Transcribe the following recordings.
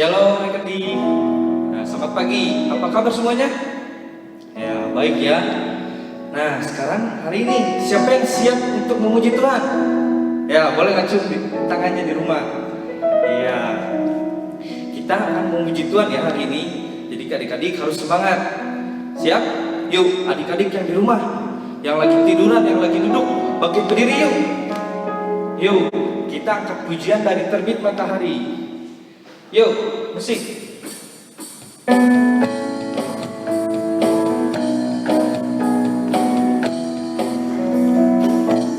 Shalom adik-adik. Nah, selamat pagi. Apa kabar semuanya? Ya, baik ya. Nah, sekarang hari ini siapa yang siap untuk memuji Tuhan? Ya, boleh ngacung tangannya di rumah. Iya. Kita akan memuji Tuhan ya hari ini. Jadi adik-adik harus semangat. Siap? Yuk, adik-adik yang di rumah, yang lagi tiduran, yang lagi duduk, bangkit berdiri yuk. Yuk, kita angkat pujian dari terbit matahari. Yuk, musik.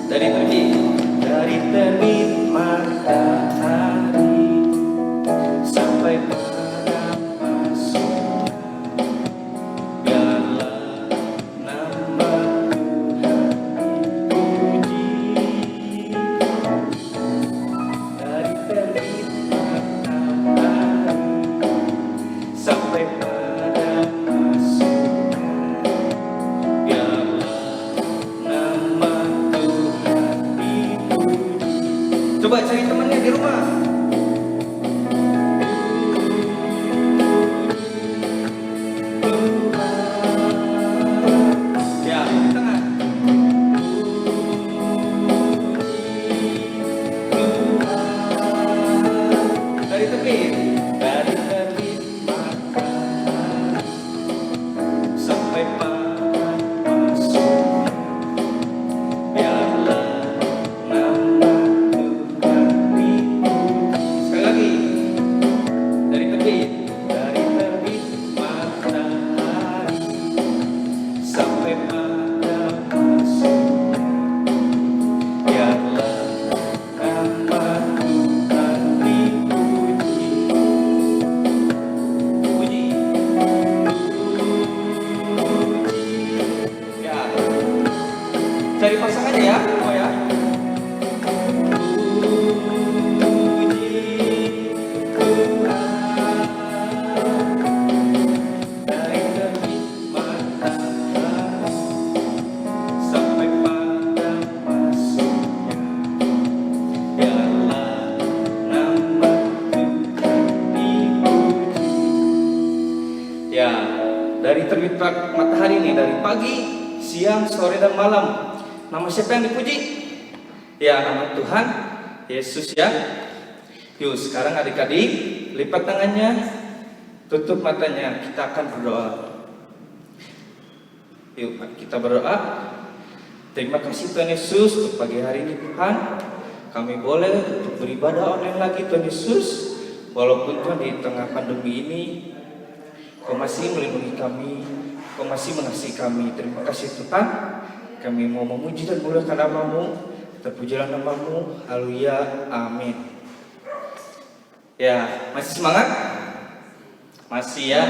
Dari terbit matahari sampai pada masuk, biarlah nama Tuhan dipuji. Dari terbit matahari sampai pada masuknya, biarlah nama Tuhan dipuji. Coba cari temannya di rumah. Ya, di tengah. Dari terbit matahari sampai pada masuknya, biarlah nama Tuhan dipuji. Sekali lagi. Dari terbit matahari sampai pada masuknya, biarlah nama Tuhan dipuji. Puji, ya. Cari pasangannya ya, oh ya. Puji Tuhan. Dari terbit matahari sampai pada masuknya, biarlah nama Tuhan dipuji. Ya, dari terbit matahari ini, dari pagi, siang, sore, dan malam, nama siapa yang dipuji? Ya, nama Tuhan Yesus ya. Yuk, sekarang adik-adik lipat tangannya, tutup matanya, kita akan berdoa. Yuk, kita berdoa. Terima kasih Tuhan Yesus untuk pagi hari ini Tuhan. Kami boleh untuk beribadah online lagi Tuhan Yesus. Walaupun Tuhan di tengah pandemi ini, Kau masih melindungi kami, Kau masih mengasihi kami. Terima kasih Tuhan. Kami mau memuji dan muliakan nama-Mu. Terpujilah nama-Mu. Haleluya. Amin. Ya, masih semangat? Masih ya.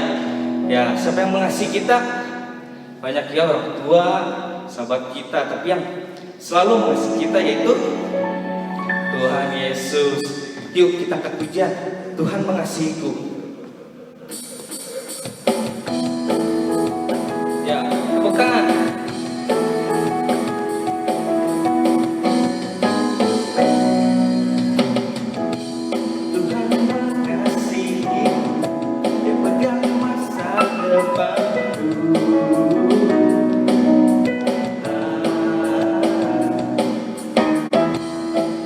Ya, siapa yang mengasihi kita? Banyak ya, orang tua, sahabat kita, tapi yang selalu mengasihi kita yaitu Tuhan Yesus. Yuk kita angkat pujian. Tuhan mengasihiku. Ya, tepuk tangan. Tuhan mengasihi, Dia pegang masa depanku.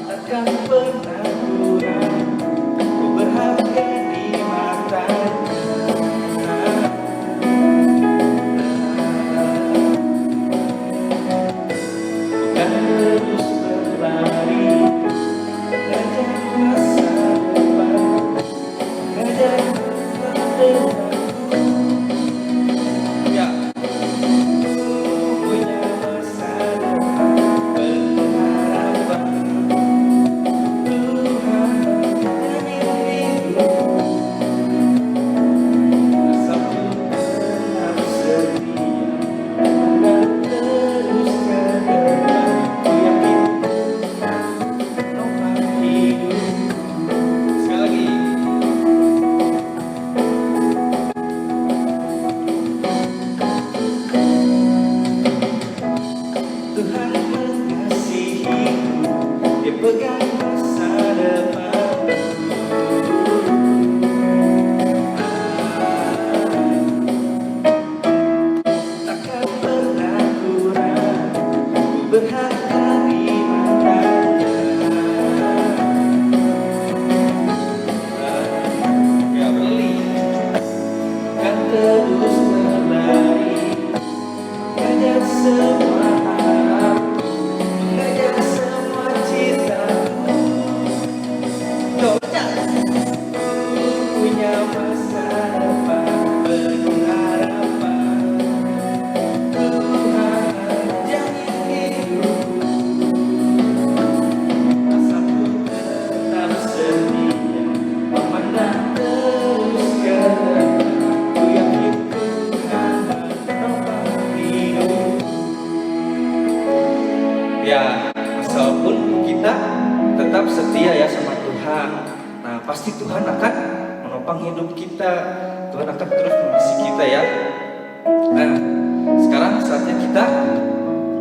Takkan pernah kurang, ku berharga di mata hidup kita. Tuhan akan terus mengisi kita ya. Nah, sekarang saatnya kita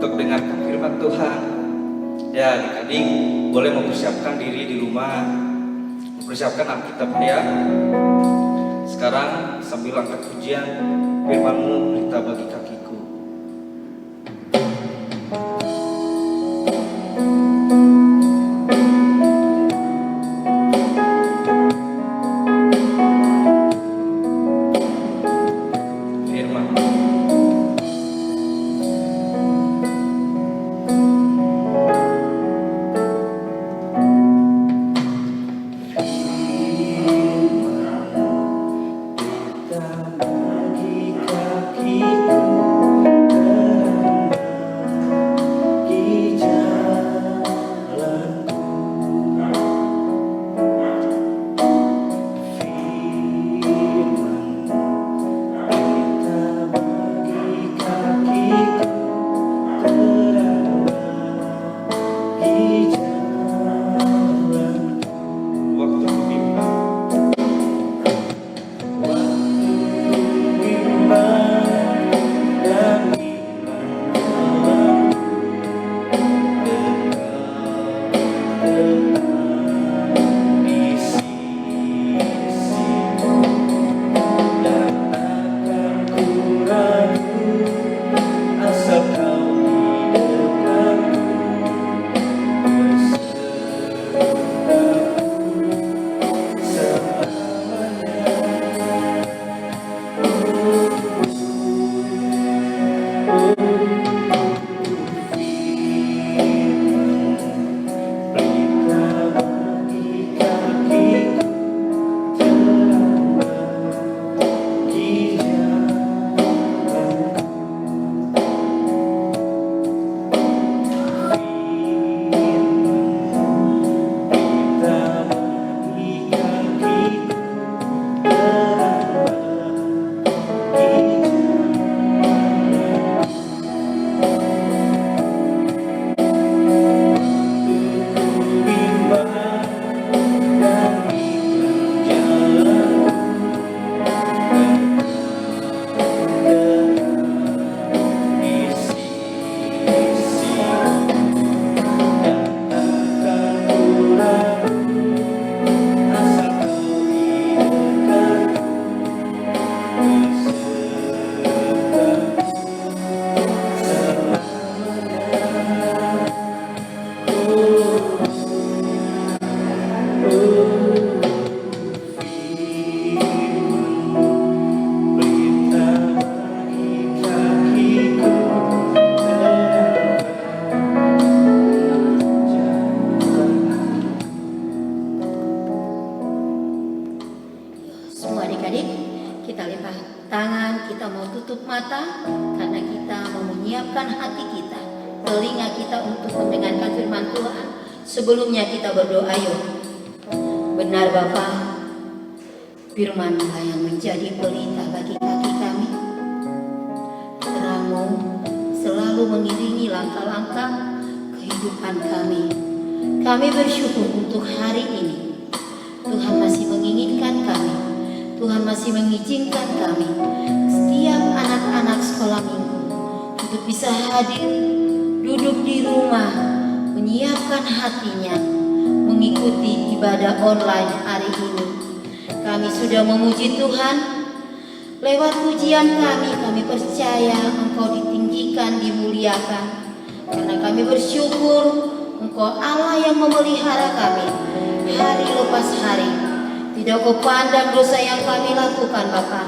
untuk dengarkan firman Tuhan. Ya, adik-adik boleh mempersiapkan diri di rumah, mempersiapkan Alkitab ya. Sekarang sambil angkat pujian, firman-Mu pelita bagi kakiku. Sebelumnya kita berdoa yuk. Benar Bapa, firman-Mu yang menjadi pelita bagi kaki kami. Terang-Mu selalu mengiringi langkah-langkah kehidupan kami. Kami bersyukur untuk hari ini. Tuhan masih menginginkan kami. Tuhan masih mengizinkan kami, setiap anak-anak sekolah minggu, untuk bisa hadir, duduk di rumah, menyiapkan hatinya mengikuti ibadah online hari ini. Kami sudah memuji Tuhan. Lewat pujian kami percaya Engkau ditinggikan, dimuliakan. Karena kami bersyukur Engkau Allah yang memelihara kami hari lepas hari. Tidak Kau pandang dosa yang kami lakukan Bapa.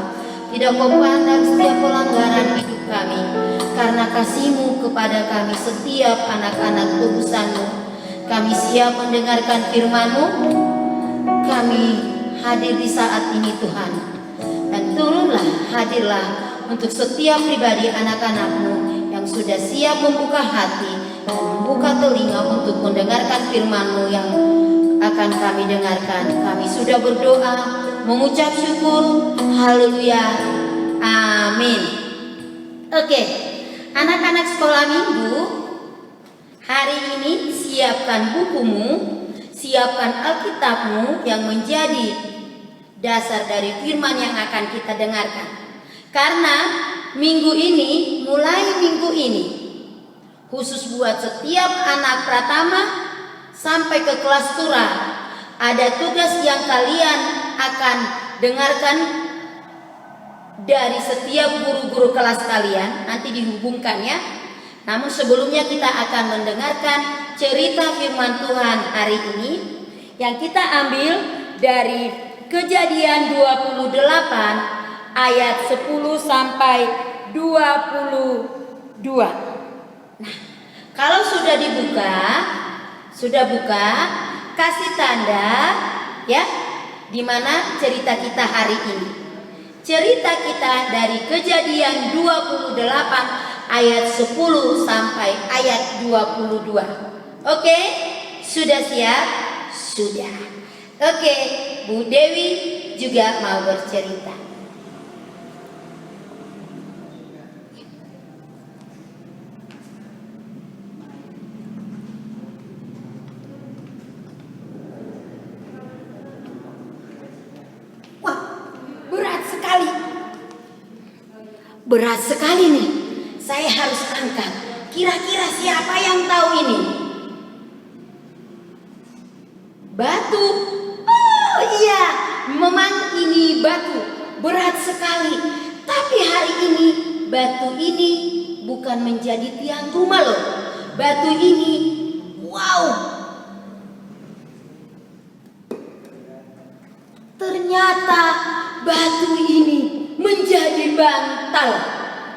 Tidak Kau pandang setiap pelanggaran hidup kami. Karena kasih-Mu kepada kami setiap anak-anak tebusan-Mu, kami siap mendengarkan firman-Mu. Kami hadir di saat ini Tuhan. Dan turunlah, hadirlah untuk setiap pribadi anak-anak-Mu yang sudah siap membuka hati dan membuka telinga untuk mendengarkan firman-Mu yang akan kami dengarkan. Kami sudah berdoa, mengucap syukur. Haleluya. Amin. Oke. Anak-anak sekolah minggu, hari ini siapkan bukumu, siapkan Alkitabmu yang menjadi dasar dari firman yang akan kita dengarkan. Karena minggu ini, mulai minggu ini, khusus buat setiap anak pratama sampai ke kelas tura, ada tugas yang kalian akan dengarkan dari setiap guru-guru kelas kalian. Nanti dihubungkan ya. Namun sebelumnya kita akan mendengarkan cerita firman Tuhan hari ini yang kita ambil dari Kejadian 28 ayat 10 sampai 22. Nah, kalau sudah buka, kasih tanda ya, di mana cerita kita hari ini. Cerita kita dari Kejadian 28 ayat 10 sampai ayat 22. Oke? Sudah siap? Sudah. Oke, Bu Dewi juga mau bercerita. Wah, berat sekali. Berat sekali nih. Saya harus angkat. Kira-kira siapa yang tahu ini? Batu. Oh iya, memang ini batu. Berat sekali. Tapi hari ini batu ini bukan menjadi tiang rumah loh. Batu ini, wow. Ternyata batu ini menjadi bantal.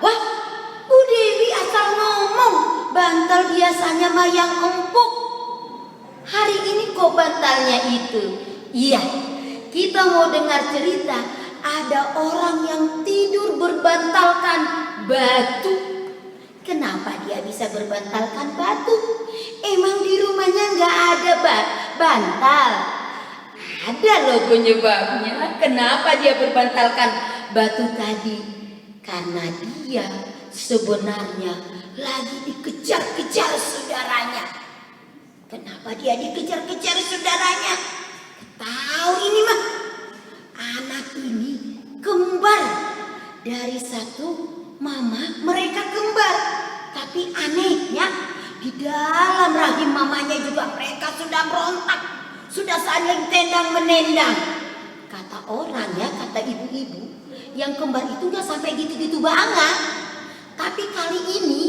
Wah, Bu Dewi asal ngomong. Bantal biasanya mah yang empuk. Hari ini kok bantalnya itu? Iya, kita mau dengar cerita. Ada orang yang tidur berbantalkan batu. Kenapa dia bisa berbantalkan batu? Emang di rumahnya nggak ada bantal? Ada loh penyebabnya. Kenapa dia berbantalkan batu tadi? Karena dia sebenarnya lagi dikejar-kejar saudaranya. Kenapa dia dikejar-kejar saudaranya? Tahu ini mah, anak ini kembar dari satu mama, mereka kembar. Tapi anehnya di dalam rahim mamanya juga mereka sudah berontak, sudah saling tendang menendang. Kata orang ya, kata ibu-ibu, yang kembar itu gak sampai gitu-gitu banget. Tapi kali ini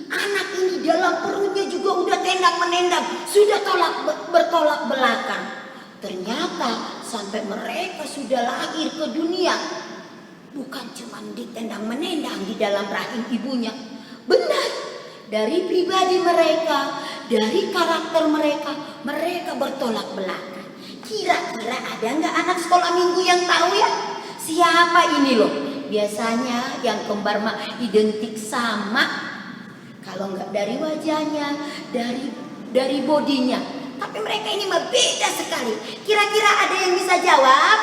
anak ini dalam perutnya juga udah tendang menendang, sudah bertolak belakang. Ternyata sampai mereka sudah lahir ke dunia, bukan cuma ditendang menendang di dalam rahim ibunya. Benar, dari pribadi mereka, dari karakter mereka, mereka bertolak belakang. Kira-kira ada nggak anak sekolah minggu yang tahu ya? Siapa ini loh? Biasanya yang kembar mah identik sama. Kalau nggak dari wajahnya, dari bodinya. Tapi mereka ini mah beda sekali. Kira-kira ada yang bisa jawab?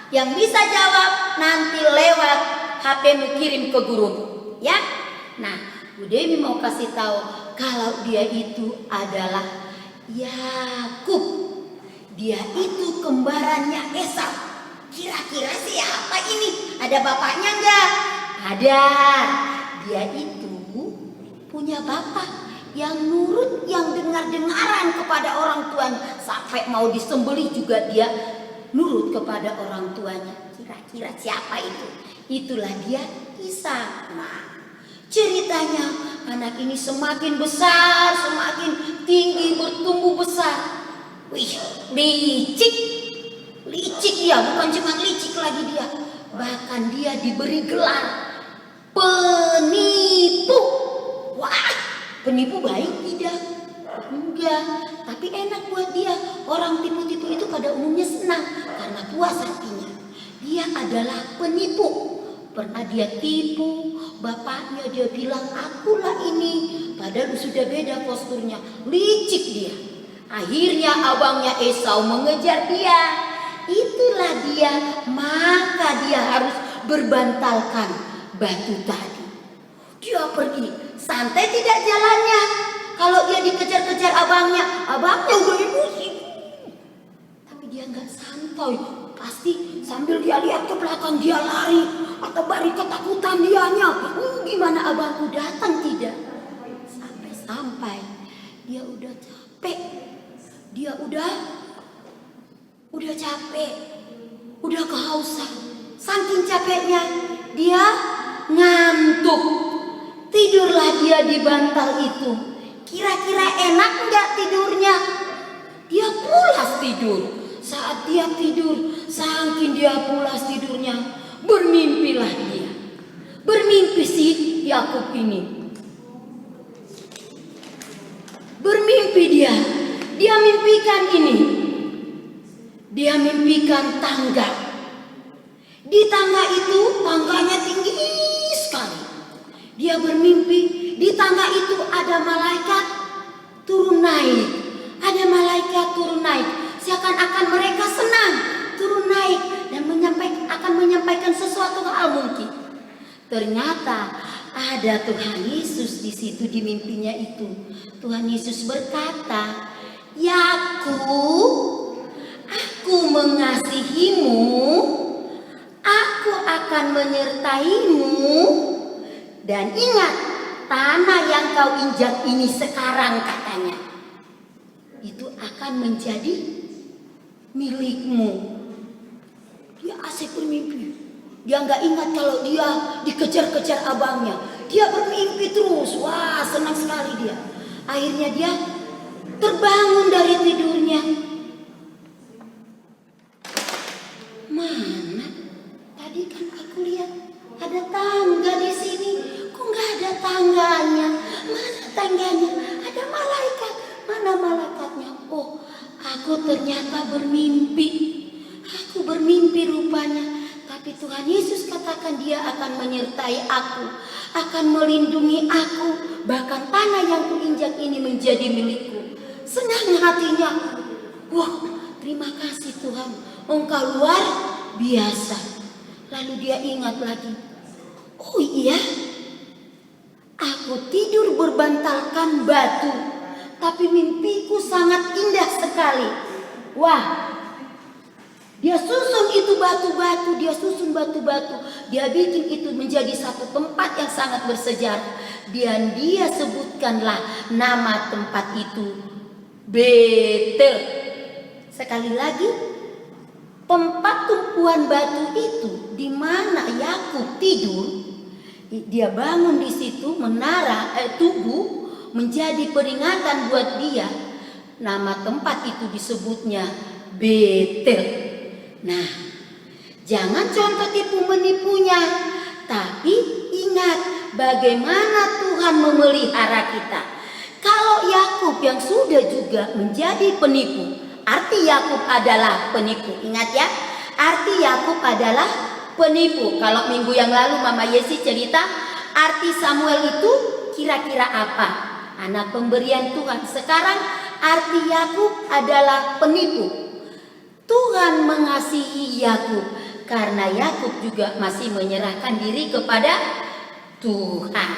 Yang bisa jawab nanti lewat HP-mu kirim ke guru, ya. Nah, Bu Dewi mau kasih tahu kalau dia itu adalah Yakub. Dia itu kembarannya Esau. Kira-kira siapa ini? Ada bapaknya enggak? Ada. Dia itu punya bapak yang nurut, yang dengar-dengaran kepada orang tuanya. Sampai mau disembelih juga dia nurut kepada orang tuanya. Kira-kira siapa itu? Itulah dia Ishak. Nah, ceritanya anak ini semakin besar, semakin tinggi, bertumbuh besar. Wih, licik dia, bukan cuma licik lagi dia. Bahkan dia diberi gelar penipu. Wah, penipu baik tidak? Enggak, tapi enak buat dia. Orang tipu-tipu itu pada umumnya senang karena puas hatinya. Dia adalah penipu. Pernah dia tipu bapaknya, dia bilang akulah ini, padahal sudah beda posturnya. Licik dia. Akhirnya abangnya Esau mengejar dia. Itulah dia, maka dia harus berbantalkan batu tadi. Dia pergi, santai tidak jalannya. Kalau dia dikejar-kejar abangnya udah emosi. Tapi dia nggak santai, pasti sambil dia lihat ke belakang dia lari atau bari ketakutan dianya. Gimana abangku datang tidak? Sampai dia udah capek. Dia udah capek. Udah kehausan. Saking capeknya dia ngantuk. Tidurlah dia di bantal itu. Kira-kira enak enggak tidurnya? Dia pulas tidur. Saat dia tidur, saking dia pulas tidurnya, bermimpilah dia. Bermimpi si Yakub ini. Bermimpi dia. Dia mimpikan ini. Dia mimpikan tangga. Di tangga itu, tangganya tinggi sekali. Dia bermimpi, di tangga itu ada malaikat turun naik. Ada malaikat turun naik. Seakan-akan mereka senang turun naik dan akan menyampaikan sesuatu hal mungkin. Ternyata ada Tuhan Yesus di situ di mimpinya itu. Tuhan Yesus berkata, Yakub, aku mengasihimu, aku akan menyertaimu, dan ingat tanah yang kau injak ini sekarang katanya, itu akan menjadi milikmu. Dia asik bermimpi. Dia nggak ingat kalau dia dikejar-kejar abangnya. Dia bermimpi terus. Wah, senang sekali dia. Akhirnya dia terbangun dari tidurnya. Mana? Tadi kan aku lihat ada tangga di sini. Kok nggak ada tangganya? Mana tangganya? Ada malaikat. Mana malaikatnya? Oh, aku ternyata bermimpi. Aku bermimpi rupanya. Tapi Tuhan Yesus katakan dia akan menyertai aku, akan melindungi aku, bahkan tanah yang kuinjak ini menjadi milikku. Senang hatinya. Wah, terima kasih Tuhan, Engkau luar biasa. Lalu dia ingat lagi, oh iya, aku tidur berbantalkan batu, tapi mimpiku sangat indah sekali. Wah, dia susun itu batu-batu, dia susun batu-batu. Dia bikin itu menjadi satu tempat yang sangat bersejarah. Dan dia sebutkanlah nama tempat itu Betel. Sekali lagi, tempat tumpuan batu itu di mana Yakub tidur, dia bangun di situ menara tubuh menjadi peringatan buat dia. Nama tempat itu disebutnya Betel. Nah, jangan contoh tipu menipunya, tapi ingat bagaimana Tuhan memelihara kita. Kalau Yakub yang sudah juga menjadi penipu, arti Yakub adalah penipu. Ingat ya, arti Yakub adalah penipu. Kalau minggu yang lalu Mama Yesi cerita, arti Samuel itu kira-kira apa? Anak pemberian Tuhan. Sekarang arti Yakub adalah penipu. Tuhan mengasihi Yakub karena Yakub juga masih menyerahkan diri kepada Tuhan.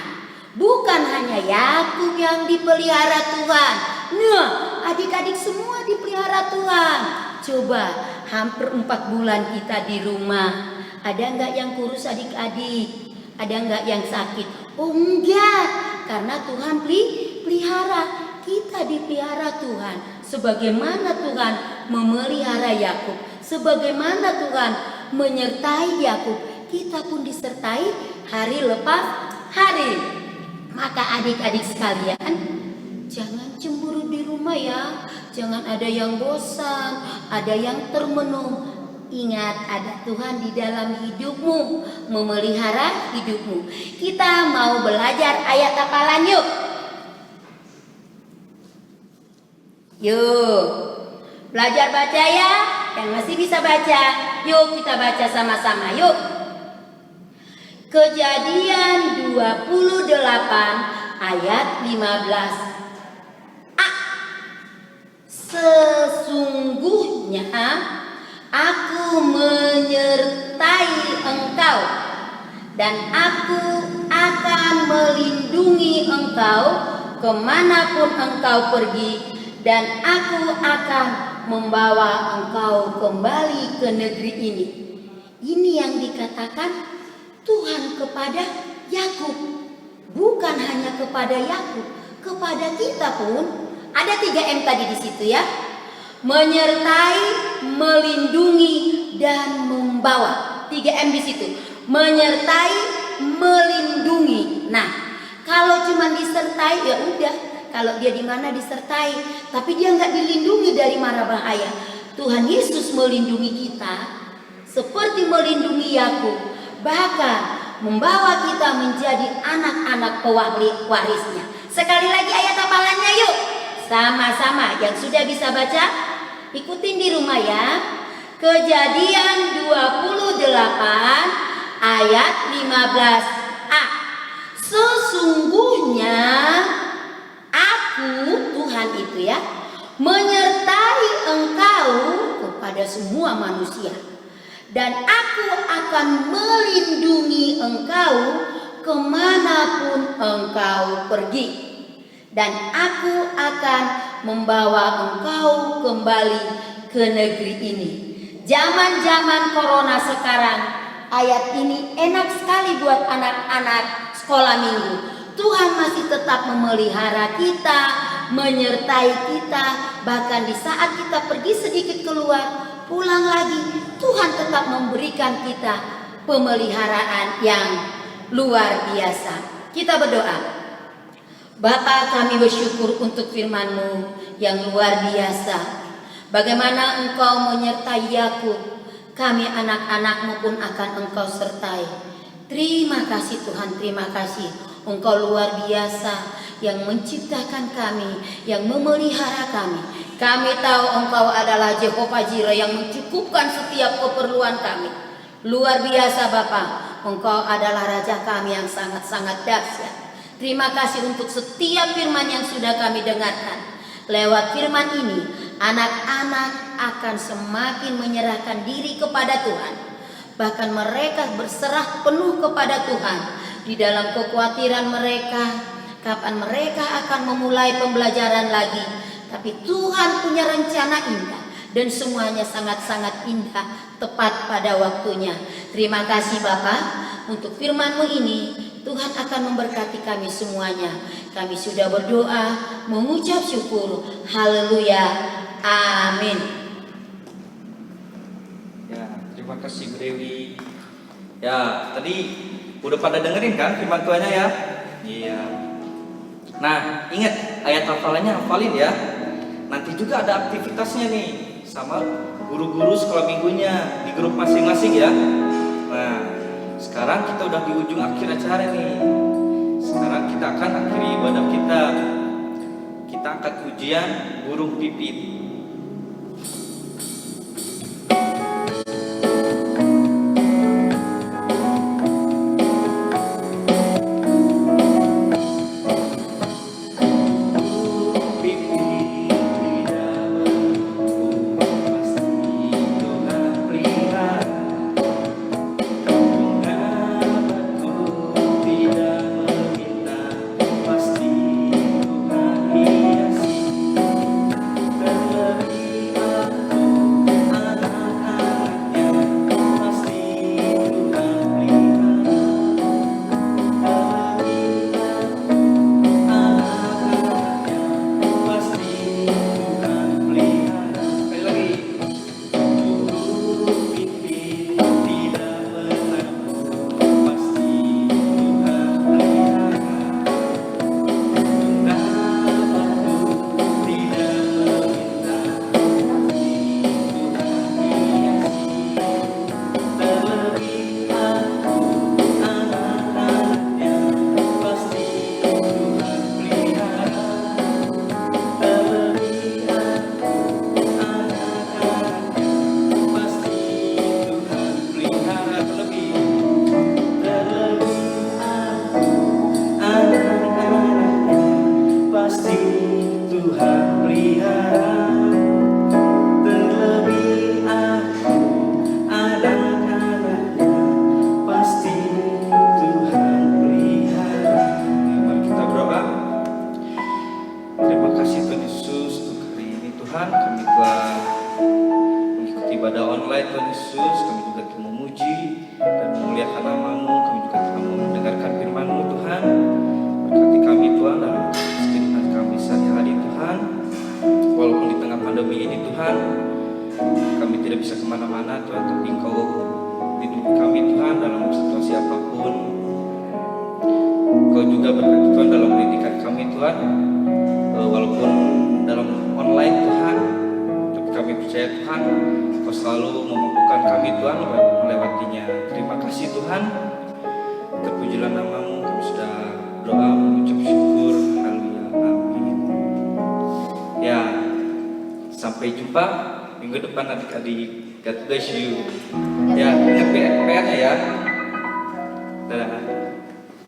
Bukan hanya Yakub yang dipelihara Tuhan. Nah, adik-adik semua dipelihara Tuhan. Coba hampir 4 bulan kita di rumah. Ada enggak yang kurus adik-adik? Ada enggak yang sakit? Oh enggak, karena Tuhan pelihara. Kita dipelihara Tuhan. Sebagaimana Tuhan memelihara Yakub, sebagaimana Tuhan menyertai Yakub, kita pun disertai hari lepas hari. Maka adik-adik sekalian, jangan cemburu di rumah ya. Jangan ada yang bosan, ada yang termenung. Ingat, ada Tuhan di dalam hidupmu, memelihara hidupmu. Kita mau belajar ayat hafalan yuk. Yuk, belajar baca ya. Yang masih bisa baca, yuk kita baca sama-sama yuk. Kejadian 28 ayat 15. Sesungguhnya aku menyertai engkau, dan aku akan melindungi engkau kemanapun engkau pergi, dan aku akan membawa engkau kembali ke negeri ini. Ini yang dikatakan Tuhan kepada Yakub. Bukan hanya kepada Yakub, kepada kita pun. Ada 3M tadi di situ ya. Menyertai, melindungi, dan membawa. 3M di situ. Menyertai, melindungi. Nah, kalau cuma disertai ya udah. Kalau dia di mana disertai, tapi dia nggak dilindungi dari mara bahaya. Tuhan Yesus melindungi kita seperti melindungi Yakub, bahkan membawa kita menjadi anak-anak pewarisnya. Sekali lagi ayat hafalannya yuk. Sama-sama yang sudah bisa baca, ikutin di rumah ya. Kejadian 28 ayat 15a. Sesungguhnya aku, Tuhan itu ya, menyertai engkau kepada semua manusia, dan aku akan melindungi engkau kemanapun engkau pergi, dan aku akan membawa engkau kembali ke negeri ini. Zaman-zaman corona sekarang, ayat ini enak sekali buat anak-anak sekolah minggu. Tuhan masih tetap memelihara kita, menyertai kita. Bahkan di saat kita pergi sedikit keluar, pulang lagi, Tuhan tetap memberikan kita pemeliharaan yang luar biasa. Kita berdoa. Bapa, kami bersyukur untuk firman-Mu yang luar biasa. Bagaimana Engkau menyertai Yakub, kami anak-anak-Mu pun akan Engkau sertai. Terima kasih Tuhan, terima kasih. Engkau luar biasa yang menciptakan kami, yang memelihara kami. Kami tahu Engkau adalah Jehovah Jireh yang mencukupkan setiap keperluan kami. Luar biasa Bapa, Engkau adalah Raja kami yang sangat-sangat dahsyat. Terima kasih untuk setiap firman yang sudah kami dengarkan. Lewat firman ini, anak-anak akan semakin menyerahkan diri kepada Tuhan. Bahkan mereka berserah penuh kepada Tuhan. Di dalam kekhawatiran mereka, kapan mereka akan memulai pembelajaran lagi. Tapi Tuhan punya rencana indah, dan semuanya sangat-sangat indah, tepat pada waktunya. Terima kasih Bapak untuk firman-Mu ini. Tuhan akan memberkati kami semuanya. Kami sudah berdoa, mengucap syukur. Haleluya. Amin. Ya, terima kasih Bu Dewi. Ya, tadi udah pada dengerin kan firman Tuhannya ya? Iya. Nah, ingat ayat hafalannya hafalin ya. Nanti juga ada aktivitasnya nih sama guru-guru sekolah minggunya di grup masing-masing ya. Nah, sekarang kita udah di ujung akhir acara nih. Sekarang kita akan akhiri ibadah kita. Kita angkat ujian burung pipit. tidak bisa kemana-mana Tuhan, tapi Engkau hidup kami Tuhan dalam situasi apapun. Engkau juga berkati Tuhan dalam pendidikan kami Tuhan, walaupun dalam online Tuhan, tapi kami percaya Tuhan Engkau selalu memampukan kami Tuhan melewatinya. Terima kasih Tuhan, terpujilah namamu. Kami sudah doa mengucap syukur. Haleluya, amin. Ya, sampai jumpa minggu depan adik-adik. God bless you. Ya, ingat PR-nya ya. Dadah.